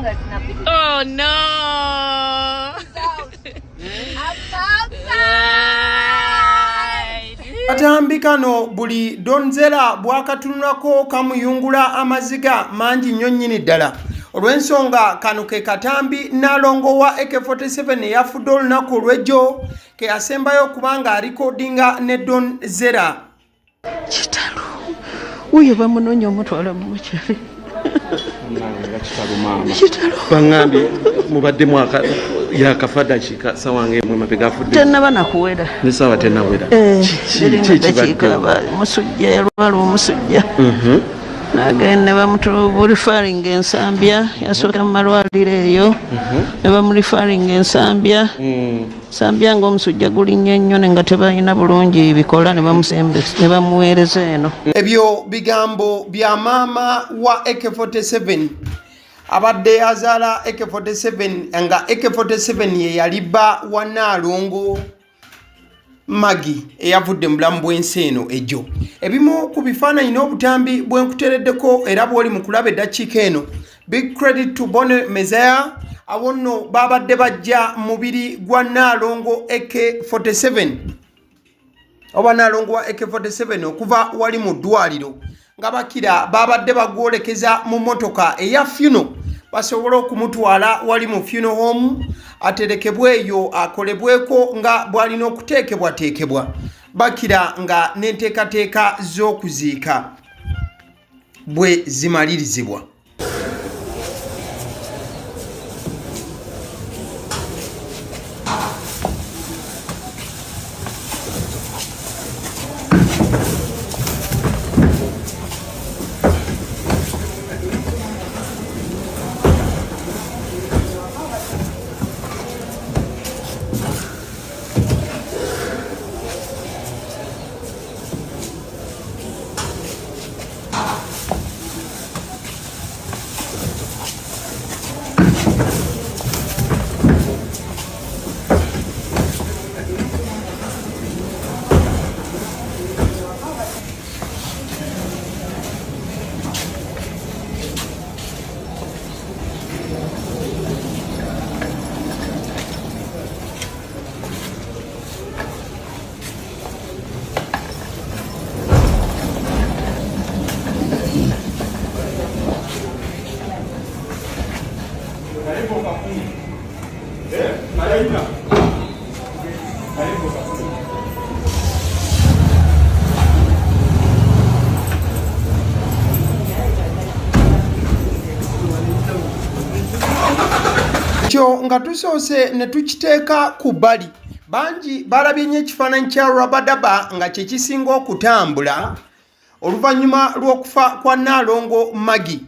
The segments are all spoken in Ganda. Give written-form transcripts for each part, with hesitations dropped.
Oh no! Katambi kano buli donzera bwakatunulako kamuyungula amaziga mangi nnyo nnyini ddala. Olw'ensonga kano ke katambi Nalongo wa AK47 yafudde olunaku olw'ejjo ke yasembayo kubanga alikodinga ne donzera. Kitalo uyo bamunoonya omutwala mu mukyale. Kitalo bangambi mubadde mwaka yakafada kika sawange mwe mapega fudde tennaba nakuwera ne sawa tennawera kikaba musujja yalwala omusujja nagenda bamutuburifaringa ensambya yasooka mu malwaliro eyo ne bamurifaringa ensambya sambya ng'omusujja gulinnya nnyo nga tebalina bulungi bikola ne bamuweereza eno. Ebyo bigambo bya maama wa AK47 abadde azaala AK47 nga AK47 ye yalibba wa Nalongo Magi eyavudde mu bulamu bw'ensi eno ejjo. Ebimu ku bifaananyi n'obutambi bwenkutereddeko era bw'oli mu kulaba eddakiika eno. Big credit to Bone Mezaya awo nno babadde bajja mubiri gwa Nalongo AK47 oba Nalongo wa AK47 okuva wali mu ddwaliro nga bakira babadde bagwolekeza mu motoka eya funeral basobole okumutwala wali mu funeral home aterekebwe eyo akolebweko nga bwalina okuteekebwateekebwa bakira nga n'enteekateeka z'okuziika bwe zimalirizibwa. Kyo nga tusoose ne tukiteeka ku bbali bangi balabye nnyo ekifaananyi kya Rabadaba nga kye kisinga okutambula oluvannyuma lw'okufa kwa Nalongo Magi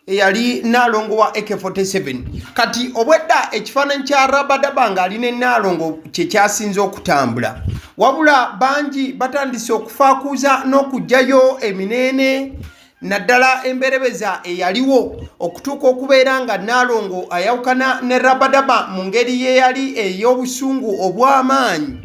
eyali Nalongo wa AK47 kati obwedda ekifaananyi kya Rabadaba nga ali ne Nalongo kye kyasinze okutambula wabula bangi batandise okufaakuuza n'okugyayo eminene naddala emberebeza eyaliwo okutuuka okubeera nga Nalongo ayawukana ne Rabadaba mu ngeri ye yali ey'obusungu obw'amaanyi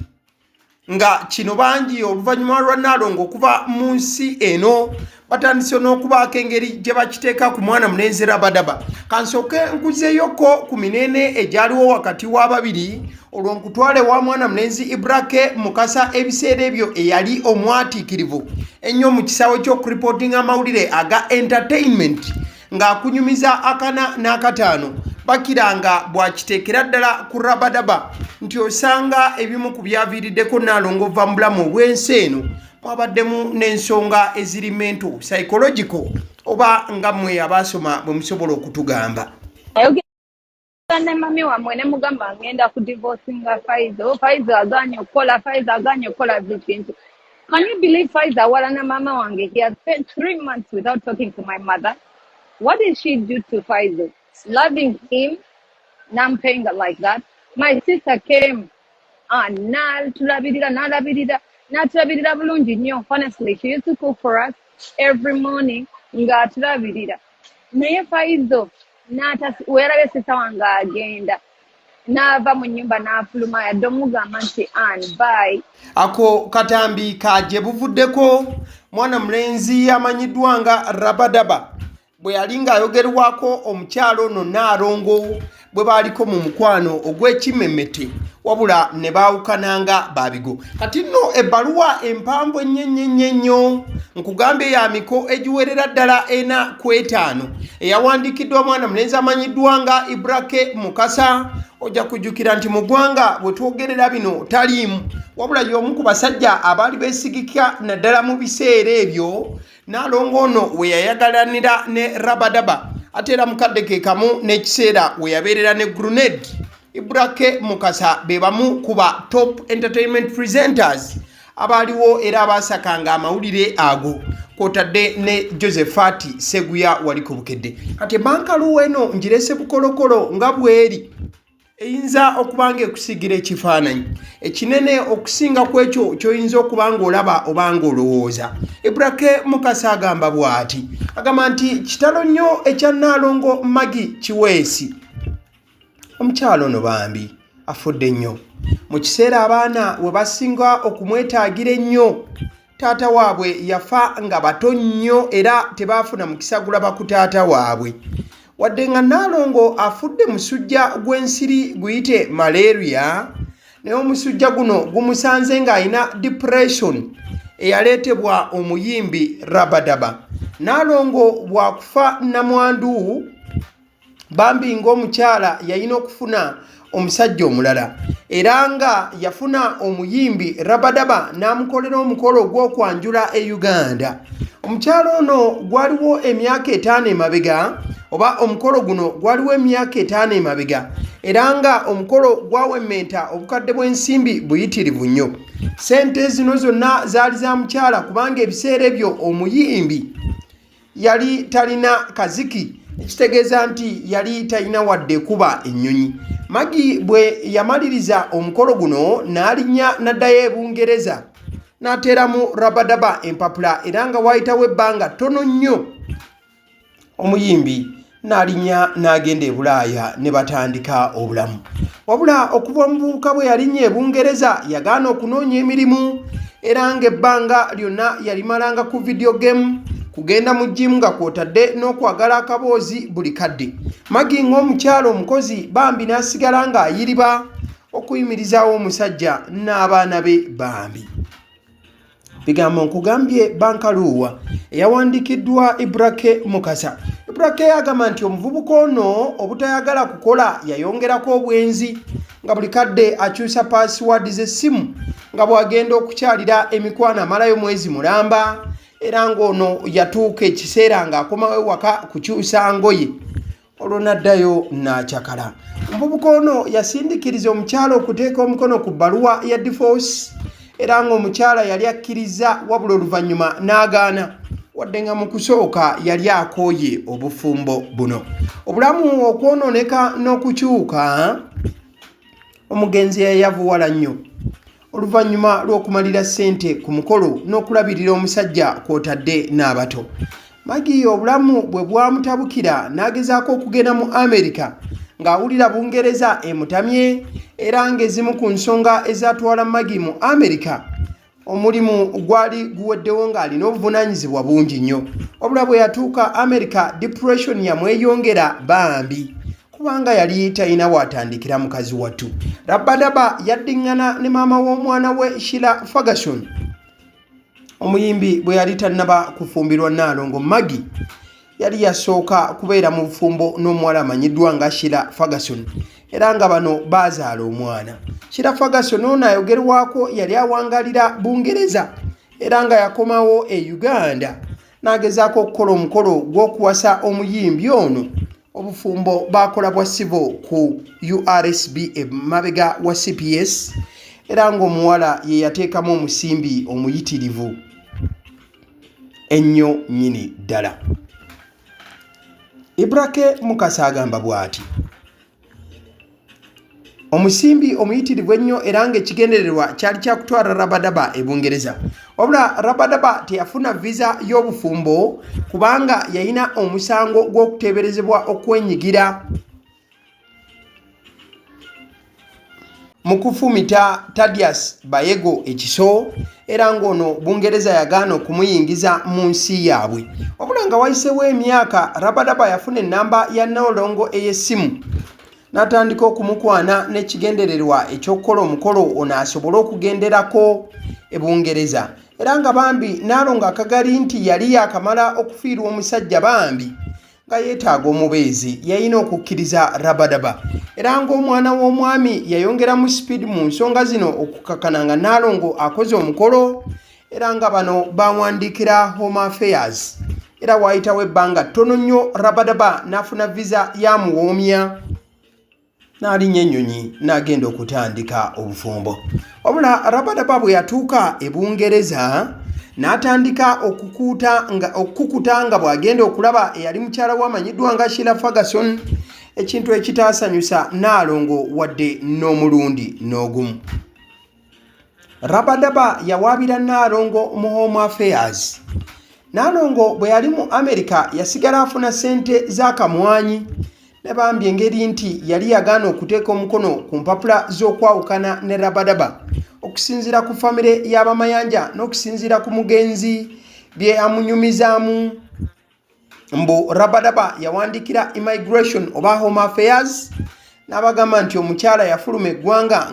nga kino bangi oluvannyuma lwa Nalongo okuva mu nsi eno batandise n'okubaako engeri gye bakiteeka ku mwana mulenzi Rabadaba. Kansooke nkuzeyoko ku minene egyaliwo wakati w'ababiri olwo nkutwale wa mwana mulenzi Ibrake Mukasa ebiseera ebyo eyali omwatiikirivu ennyo mu kisaawe ky'okuripotinga amawulire aga entertainment ng'akunyumiza akana n'akataano bakiranga bwakiteekera ddala ku Rabadaba nti osanga ebimu ku byaviiriddeko Nalongo va mu bulamu obw'ensi eno mwabaddemu n'ensonga eziri mental psychological oba nga mmwe abaasoma bwe musobola okutugamba. Ne mami wamwe ne mugamba ngenda ku divorcinga Faizo aganye okukola bikintu. Can you believe Faizo wala na mama wange? He has spent 3 months without talking to my mother. What did she do to Faizo? Loving him, nampaying like that. My sister came and natulabirira bulungi nnyo. Honestly, she used to cook for us every morning nga tulabirira. Naye Faizo weerabe sisa wange agenda n'ava mu nnyumba n'afuluma yadde omugamba nti bye. Ako katambi kaje buvuddeko mwana mulenzi amanyiddwa nga Rabadaba bwe yali ng'ayogerwako omukyalo ono Nnaalongo bwe baaliko mu mukwano ogw'ekimemete wabula ne baawukananga babigo. Kati nno ebbaluwa empanvu ennyo nkugambye ya miko egiwerera ddala 4 ku 5 eyawandiikiddwa mwana mulenzi amanyiddwa nga Ibrake Mukasa. Ojja kujjukira nti mu ggwanga bwe twogerera bino taliimu wabula y'omu ku basajja abaali beesigika naddala mu biseera ebyo. Nnaalongo ono we yayagalanira ne Rabadaba ate era mukadde ke kamu n'ekiseera we yabeerera ne Grenade. Ibrake Mukasa be bamu ku ba top entertainment presenters abaaliwo era abaasakanga amawulire ago kwotadde ne Josephat Seguya wali ku bukedde. Kati bankalu eno njirese bukolokolo nga bweri eyinza okuba ng'ekusigira ekifaananyi ekinene okusinga ku ekyo ky'oyinza okuba ng'olaba oba ng'olowooza. Ibrake Mukasa agamba bw'ati, agamba nti kitalo nnyo ekya Nnaalongo Maggie Kiweesi. Omukyalo ono bambi afudde nnyo mu kiseera abaana we basinga okumwetaagira ennyo. Taata waabwe yafa nga bato nnyo era tebaafuna mukisa gulaba ku taata waabwe. Wadde nga Nnaalongo afudde musujja gw'ensiri guyite malaria, naye omusujja guno gumusanze ng'alina depression eyaleetebwa omuyimbi Rabadaba. Nnaalongo bwakufa namwandu bambi ng'omukyala yalina okufuna omusajja omulala era nga yafuna omuyimbi Rabadaba n'amukolera omukolo ogw'okwanjula e Uganda. Omukyala ono gwaliwo emyaka 5 emabega oba omukolo guno gwaliwo emyaka 5 emabega era nga omukolo gwawemmenta obukadde bw'ensimbi buyitirivu nnyo. Sente zino zonna zaali za mukyala kubanga ebiseera ebyo omuyimbi yali talina kaziki ekitegeeza nti yali talina wadde kuba ennyonyi. Maggie bwe yamaliriza omukolo guno n'alinnya n'addayo e Bungereza n'ateeramu Rabadaba empapula era nga waayitawo ebbanga ttono nnyo omuyimbi n'alinnya n'agenda e Bulaaya ne batandika obulamu. Wabula okuva mu buvubuka bwe yalinnya e Bungereza yagaana okunoonya emirimu era ng'ebbanga lyonna yalimalanga ku video game, kugenda mu gym nga kwotadde n'okwagala akaboozi buli kadde. Maggie ng'omukyalo omukozi bambi n'asigala ng'ayiriba okuyimirizaawo omusajja n'abaana be bambi. Bigambo nkugambye bankaluwa eyawandiikiddwa Ibrake Mukasa. Ibrake agamba nti omuvubuka ono obutayagala kukola yayongerako obwenzi nga buli kadde akyusa password z'essimu nga bw'agenda okukyalira emikwano amalayo mwezi mulamba era ng'ono yatuuka ekiseera ng'akomawo ewaka kukyusa ngoye olwo n'addayo n'akyakala. Omuvubuka ono yasindikiriza omukyala okuteeka omukono ku bbaluwa ya divorce era ng'omukyala yali akkiriza wabula oluvannyuma n'agaana wadde nga mu kusooka yali akooye obufumbo buno. Obulamu okwonooneka n'okukyuka, omugenzi yayavuwala nnyo oluvannyuma lw'okumalira ssente ku mukolo n'okulabirira omusajja kwotadde n'abato. Maggie obulamu bwe bwamutabukira n'agezaako okugenda mu Amerika ng'awulira Bungereza emutamye era ng'ezimu ku nsonga ezatwala Maggie mu Amerika omulimu gwali guweddewo ng'alina obuvunaanyizibwa bungi nnyo. Wabula bwe yatuuka Amerika depression yamweyongera bambi kubanga yali talina waatandikira mukazi wattu. Rabadaba yaddiŋŋana ne maama w'omwana we Sheila Ferguson. Omuyimbi bwe yali tannaba kufumbirwa Nnaalongo Maggie yali yasooka kubeera mu bufumbo n'omuwala amanyiddwa nga Sheila Ferguson era nga bano baazaala omwana. Sheila Ferguson ono ayogerwako yali awangalira Bungereza era nga yakomawo e Uganda n'agezaako okukola omukolo gw'okuwasa omuyimbi ono. Obufumbo baakola bwa sivo ku URSB emabega wa CPS era ng'omuwala ye yateekamu omusimbi omuyitirivu ennyo nnyini ddala. Ibrake Mukasa agamba bw'ati, omusimbi omuyitirivu ennyo era ng'ekigendererwa kyali kyakutwala Rabadaba e Bungereza. Wabula Rabadaba teyafuna visa y'obufumbo kubanga yalina omusango gw'okuteeberezebwa okwenyigira mukufumita Thaddeus Bayego ekiso era ng'ono Bungereza yagaana okumuyingiza mu nsi yaabwe. Wabula nga wayiseewo emyaka Rabadaba yafuna ennamba ya Nalongo ey'essimu n'atandika okumukwana n'ekigendererwa eky'okukola omukolo ono asobole okugenderako e Bungereza. Era nga bambi Nalongo akagali nti yali yakamala okufiirwa omusajja bambi nga yeetaaga omubeezi yalina okukkiriza Rabadaba. Era ng'omwana w'omwami yayongeramu speed mu nsonga zino okukakana nga Nalongo akoze omukolo era nga bano bawandiikira Home Affairs. Era waayitawo ebbanga ttono nnyo Rabadaba n'afuna visa yamuwoomya n'alinnya ennyonyi n'agenda okutandika obufumbo. Wabula Rabadaba bwe yatuuka e Bungereza n'atandika okukukuta nga bw'agenda okulaba eyali mukyala w'amanyiddwa nga Sheila Ferguson, ekintu ekitaasanyusa Nalongo wadde n'omulundi n'ogumu. Rabadaba yawaabira Nalongo mu Home Affairs. Nalongo bwe yali mu America yasigala afuna ssente z'akamwanyi ne bambi engeri nti yali yagaana okuteeka omukono ku mpapula z'okwawukana ne Rabadaba okusinziira ku famire y'abamayanja n'okusinziira ku mugenzi bye amunyumizaamu. Mbu Rabadaba yawandiikira Immigration oba Home Affairs n'abagamba nti omukyala yafuluma eggwanga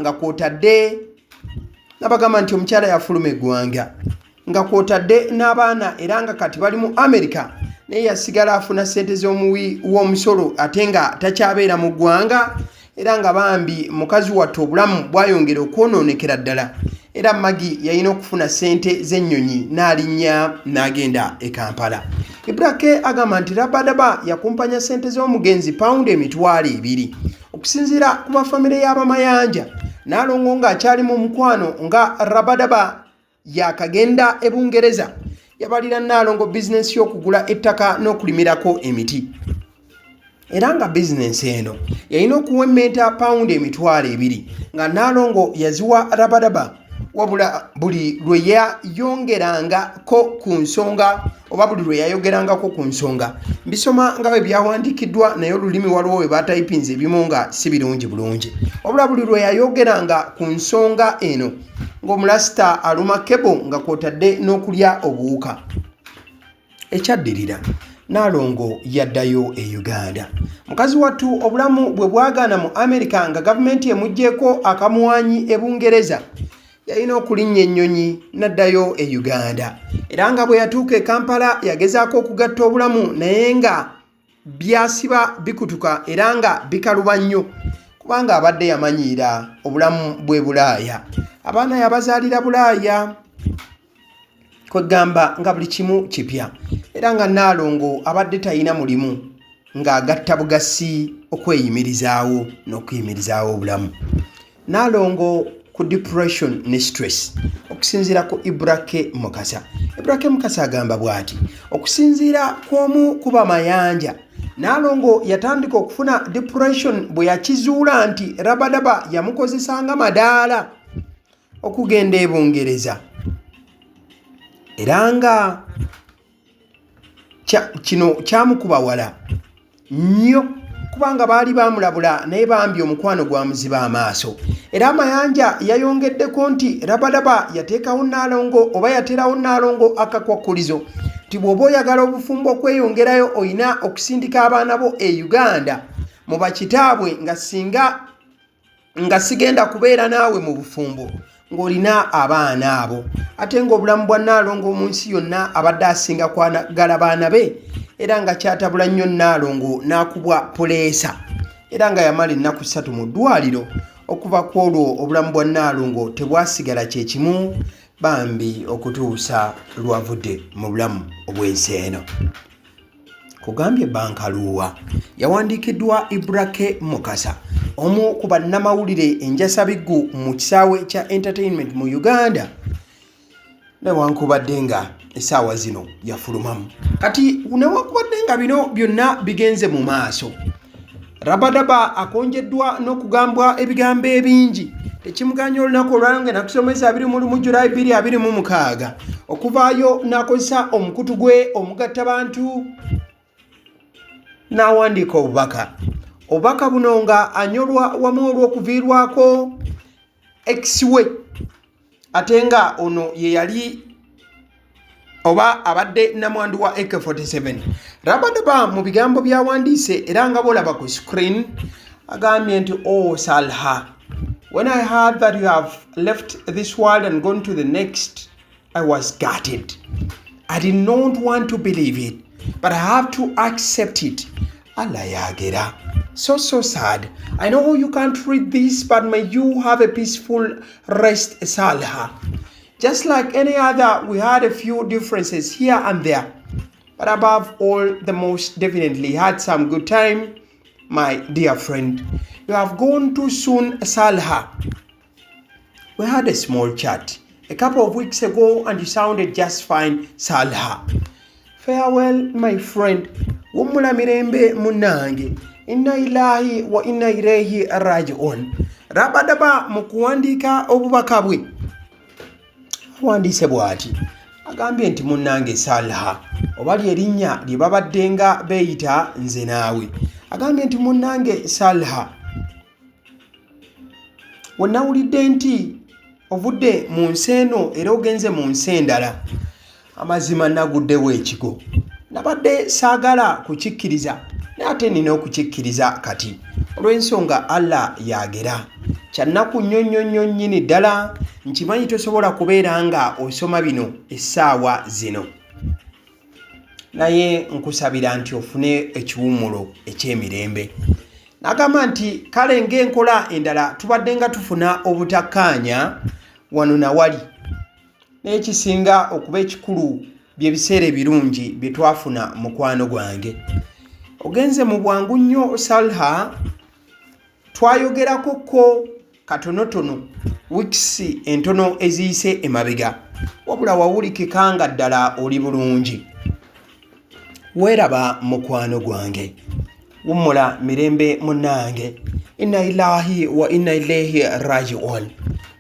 nga kw'otadde n'abaana era nga kati bali mu America naye yasigala afuna ssente z'omuwi w'omusolo ate nga takyabeera mu ggwanga era nga bambi mukazi wattu obulamu bwayongera okwonoonekera ddala era Magi yalina okufuna ssente z'ennyonyi n'alinnya n'agenda e Kampala. Ibrake agamba nti Rabadaba yakumpanya ssente z'omugenzi paundi emitwalo 2 okusinziira ku bafamire y'abamayanja. Nalongo ng'akyali mu mukwano nga Rabadaba yakagenda e Bungereza yabalira Nalongo bizinensi y'okugula ettaka n'okulimirako emiti era nga bizinensi eno yalina okuwemmenta paundi emitwalo 2 nga Nalongo yaziwa Rabadaba. Wabula buli lwe yayongerangako ku nsonga mbisoma nga bwe byawandiikiddwa naye olulimi waliwo we batayipinze ebimu nga si birungi bulungi. Wabula buli lwe yayogeranga ku nsonga eno ng'omulasita aluma kebo nga kw'otadde n'okulya obuwuka. Ekyaddirira Nalongo yaddayo e Uganda. Mukazi wattu obulamu bwe bwagaana mu America nga gavumenti emuggyeko akamwanyi e Bungereza yalina okulinnya ennyonyi n'addayo e Uganda. Era nga bwe yatuuka e Kampala yagezaako okugatta obulamu naye nga byasiba bikutuka era nga bikaluba nnyo kubanga abadde yamanyiira obulamu bw'e Bulaaya. Abaana yabazaalira Bulaaya kwegamba nga buli kimu kipya era nga Nalongo abadde talina mulimu ng'agatta bugasi okweyimirizaawo n'okuyimirizaawo obulamu. Nalongo ku depression ne stress okusinziira ku Ibrake Mukasa. Ibrake Mukasa agamba bw'ati okusinziira kw'omu ku bamayanja Nalongo yatandika okufuna depression bwe yakizuula nti Rabadaba yamukozesanga madaala okugenda e Bungereza era nga kino kyamukuba wala nnyo kubanga baali bamulabula naye bambi omukwano gwa muziba amaaso. Era amayanja yayongeddeko nti Rabadaba yateekawo Nalongo oba yaterawo Nalongo akakwakkulizo nti bw'oba oyagala obufumbo okweyongerayo olina okusindika abaana bo e Uganda mu bakitaabwe nga sigenda kubeera naawe mu bufumbo ng'olina abaana abo. Ate ng'obulamu bwa Nalongo mu nsi yonna abadde asinga kwagala baana be era nga kyatabula nnyo Nalongo n'akubwa puleesa era nga yamala ennaku 3 mu ddwaliro. Okuva ku olwo obulamu bwa Nalongo tebwasigala kye kimu bambi okutuusa lwavudde mu bulamu obw'ensi eno. Kugambye Bankaluwa yawandiikiddwa Ibrake Mukasa, omu ku bannamawulire enjasabiggu mu kisaawe kya entertainment mu Uganda, newankubadde nga essaawa zino yafulumamu. Kati newankubadde nga bino byonna bigenze mu maaso, Rabadaba akonjeddwa n'okugambwa ebigambo ebingi. Tekimuganya olunaku olwaliro nga nakusomesa 21 Julayi 2026 okuvaayo n'akozesa omukutu gwe omugattabantu n'awandiika obubaka buno nga anyolwa wamu olw'okuviirwako ex we ate nga ono ye yali oba abadde namwandu wa AK47. Rabadaba mu bigambo byawandiise era nga bolaba ku screen agambye nti oh Salha, when I heard that you have left this world and gone to the next, I was gutted. I did not want to believe it, but I have to accept it. Allah yagera. So sad. I know you can't read this, but may you have a peaceful rest, Salha. Just like any other, we had a few differences here and there. But above all, the most definitely had some good time, my dear friend. You have gone too soon, Salha. We had a small chat a couple of weeks ago and you sounded just fine, Salha. Farewell, my friend. Wumula mirembe munange. Inna ilahi wa inna ilayhi raji'un. Rabadaba mu kuwandika obubaka bwe awandiise bw'ati agambye nti munnange Salha oba lyerinnya lye babaddenga beeyita nze naawe. Agambye nti munnange Salha, wennawulidde nti ovudde mu nsi eno era ogenze mu nsi endala, amazima naguddewo ekigo. Nabadde saagala kukikkiriza naye ate nina okukikkiriza kati olw'ensonga Allah yagera. Kyannaku nnyonnyo nnyini ddala nkimanyi tosobola kubeera nga osoma bino essaawa zino, naye nkusabira nti ofune ekiwummulo eky'emirembe. N'agamba nti kale ng'enkola endala tubadde nga tufuna obutakkaanya wano na wali, naye kisinga okuba ekikulu by'ebiseera ebirungi bye twafuna mukwano gwange. Ogenze mu bwangu nnyo Salha, twayogerako ko katonotono wiikisi entono eziyise emabega, wabula wawulikika nga ddala oli bulungi. Weeraba mukwano gwange, wummula mirembe munnange. Inna ilahi wa inna ilayhi raji'un.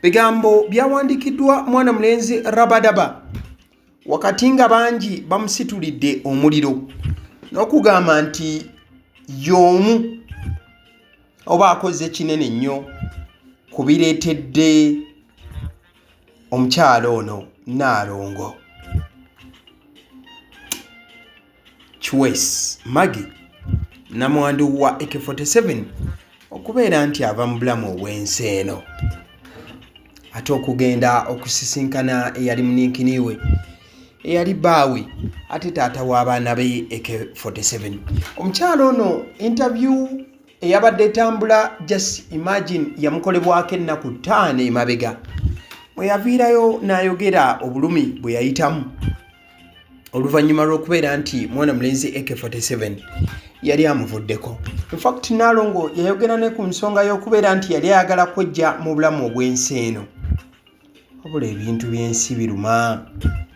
Bigambo byawandikiddwa mwana mulenzi Rabadaba wakati nga bangi bamusitulidde omuliro n'okugamba nti y'omu oba akoze kinene nnyo kubireetedde omukyalo ono Naalongo. Chwes Magi namwandu wa AK47 okubeera nti ava mu bulamu obw'ensi eno, ate okugenda okusisinkana eyali muninkiniwe eyali bbaawe ate taata w'abaana be AK47. Omukyalo ono interview eyabadde etambula just imagine yamukolebwako ennaku 5 emabega, mwe yaviirayo n'ayogera obulumi bwe yayitamu oluvannyuma lw'okubeera nti mwana mulenzi AK47 yali amuvuddeko. In fact Naalongo yayogera ne ku nsonga y'okubeera nti yali ayagala kwejja mu bulamu obw'ensi eno, wabula ebintu by'ensi biruma,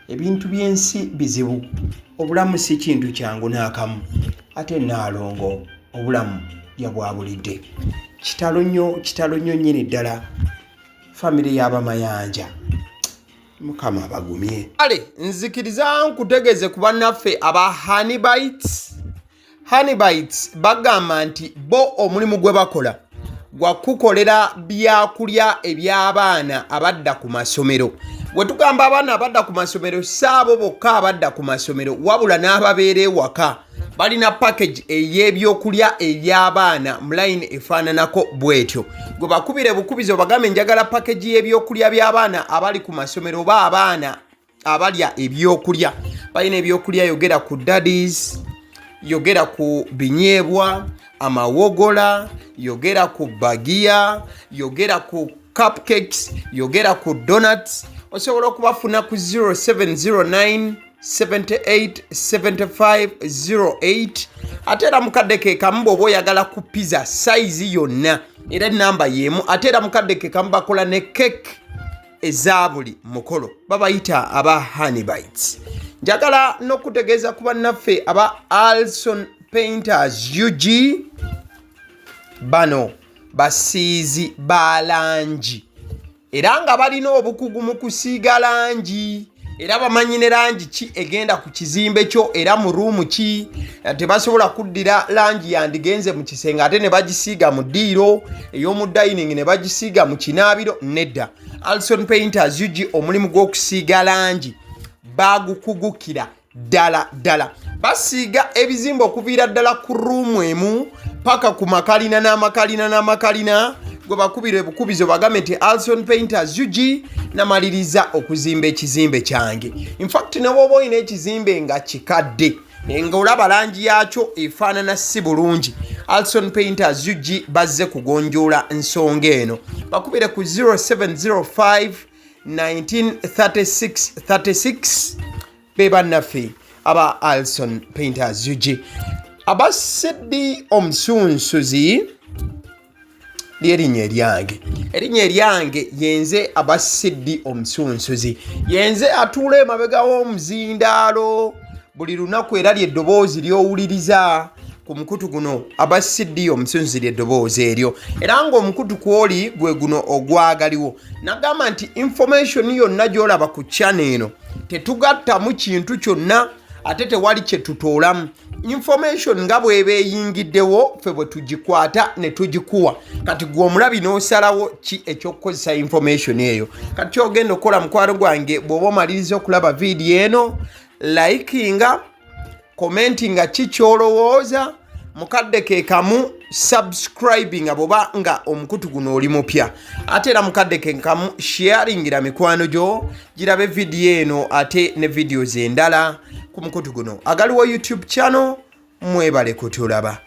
ebintu by'ensi bizibu, obulamu si kintu kyangu n'akamu. Ate Naalongo obulamu yabwabulidde. Kitalo nnyo nnyini ddala famire y'abamayanja. Mukama abagumye. Ale nzikiriza nkutegeze ku bannaffe aba Honeybites bagamba nti bo omulimu gwe bakola gwa kukolera byakulya eby'abaana abadda ku masomero. Bwe tugamba abaana abadda ku masomero saabo bokka abadda ku masomero, wabula n'ababeera ewaka balina package ey'ebyokulya eby'abaana mu line efaananako bwetyo. Gwe bakubire bukubizi obagambe njagala package y'ebyokulya by'abaana abali ku masomero oba abaana abalya ebyokulya. Balina ebyokulya yogera ku daddies, yogera ku binyeebwa, amawogola, yogera ku bagiya, yogera ku cupcakes, yogera ku donuts. Osobola okubafuna ku 0709 78 75 08. Ate era mukadde ke kamu bw'oba oyagala ku pizza size yonna era namba y'emu. Ate era mukadde ke kamu bakola ne cake eza buli mukolo, babayita aba Honeybites. Njagala n'okutegeeza ku bannaffe aba Alson Painters UG, bano basiizi ba langi era nga balina obukugu mu kusiiga langi. era bamanyi ne langi ki egenda ku kizimbe kyo era mu ruumu ki. Tebasobola kuddira langi yandigenze mu kisenge ate ne bagisiiga mu ddiiro ey'omu dining ne bagisiiga mu kinaabiro. Nedda. Alson Painters UG omulimu gw'okusiiga langi bagukugukira ddala. Basiiga ebizimbe okuviira ddala ku ruumu emu paka ku makalina n'amakalina gwe bakubira ebukubizo bagambe nti Alson Painters UG namaliriza okuzimba ekizimbe kyange. In fact ne bw'oba olina ekizimbe nga kikadde nga olaba langi yaakyo efaanana si bulungi, Alson Painters UG bazze kugonjoola ensonga eno. Bakubire ku 0705 1936 be bannaffe aba Alson Painters UG. Aba Sydney Omusunsuzi lyerinnya eryange yenze aba Sydney Omusunsuzi, yenze atuula emabega w'omuzindaalo buli lunaku era ly'eddoboozi ly'owuliriza ku mukutu guno. Aba Sydney Omusunsuzi ly'eddoboozi eryo era ng'omukutu kwoli gwe guno ogwagaliwo. Nagamba nti information yonna gy'olaba ku channel eno tetugattamu kintu kyonna ate tewali kye tutoolamu. Information nga bw'eba eyingiddewo ffe bwe tugikwata ne tugikuwa. Kati gwe omulabi n'osalawo ki eky'okukozesa information eyo. Kati ky'ogenda okukola mukwano gwange bw'oba omaliriza okulaba vidiyo eno, likinga, commentinga ki ky'olowooza, mukadde ke kamu subscribinga bw'oba nga omukutu guno oli mupya, ate era mukadde ke kamu sharingira mikwano gyo girabe vidiyo eno ate ne videos endala ku mukutu guno. Agaliwo YouTube channel mwebale kutulaba.